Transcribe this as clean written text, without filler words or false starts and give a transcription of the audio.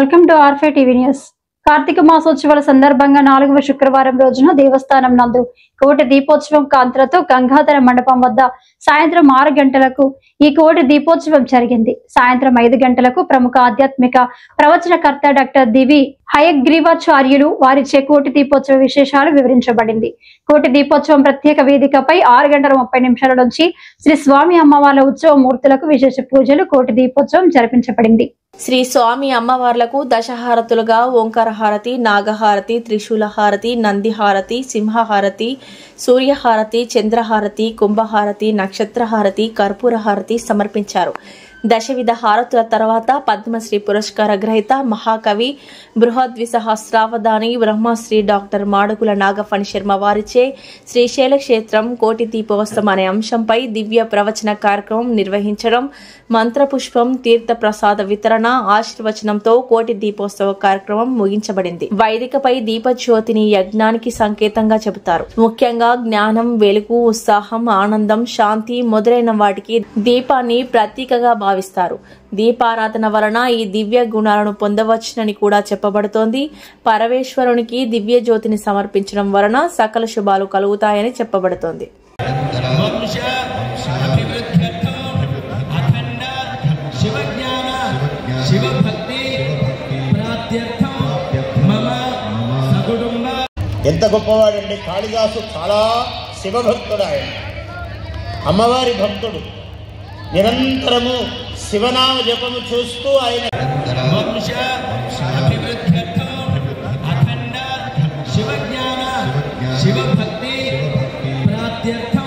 Welcome to ఆర్ఫే TV news. Karthika మాసోత్సవాల సందర్భంగా 4వ శుక్రవారం రోజున దేవస్థానం నందు కోటి దీపోత్సవం కాంతులతో గంగాధర మండపం వద్ద సాయంత్రం 6 గంటలకు ఈ కోటి దీపోత్సవం జరిగింది. సాయంత్రం 5 గంటలకు ప్రముఖ ఆధ్యాత్మిక ప్రవచనకర్త డాక్టర్ దివి హయగ్రీవాచార్యులు వారిచే కోటి దీపోత్సవ విశేషాలు వివరించబడింది. కోటి దీపోత్సవం ప్రత్యేక వేదికపై 6 గంటల 30 నిమిషాల నుంచి శ్రీ స్వామి అమ్మవార్ల ఉత్సవ మూర్తులకు విశేష పూజలు, కోటి దీపోత్సవం జరిపించబడింది. శ్రీ స్వామి అమ్మవార్లకు దశహారతులుగా ఓంకారహారతి, నాగహారతి, త్రిశూలహారతి, నందిహారతి, సింహహారతి, సూర్యహారతి, చంద్రహారతి, కుంభహారతి, నక్షత్రహారతి, కర్పూరహారతి సమర్పించారు. దశవిధ హారతుల తర్వాత పద్మశ్రీ పురస్కార గ్రహీత మహాకవి బృహద్విసహస్రావధాని బ్రహ్మశ్రీ డాక్టర్ మాడుగుల నాగఫణి శర్మ వారిచే శ్రీశైల క్షేత్రం కోటి దీపోత్సవం అనే అంశంపై దివ్య ప్రవచన కార్యక్రమం నిర్వహించడం, మంత్రపుష్పం, తీర్థ ప్రసాద వితరణ, ఆశీర్వచనంతో కోటి దీపోత్సవ కార్యక్రమం ముగించబడింది. వైదికపై దీపజ్యోతిని యజ్ఞానికి సంకేతంగా చెబుతారు. ముఖ్యంగా జ్ఞానం, వెలుగు, ఉత్సాహం, ఆనందం, శాంతి మొదలైన వాటికి దీపాన్ని ప్రతీకగా భావిస్తారు. దీపారాధన వలన ఈ దివ్య గుణాలను పొందవచ్చునని కూడా చెప్పబడుతోంది. పరమేశ్వరునికి దివ్య జ్యోతిని సమర్పించడం వలన సకల శుభాలు కలుగుతాయని చెప్పబడుతోంది. ఎంత గొప్పవాడండి కాళిదాసు! చాలా శివభక్తుడు ఆయన, అమ్మవారి భక్తుడు. నిరంతరము శివనామ జపము చూస్తూ ఆయన శివజ్ఞాన శివభక్తి ప్రాప్త్యర్థం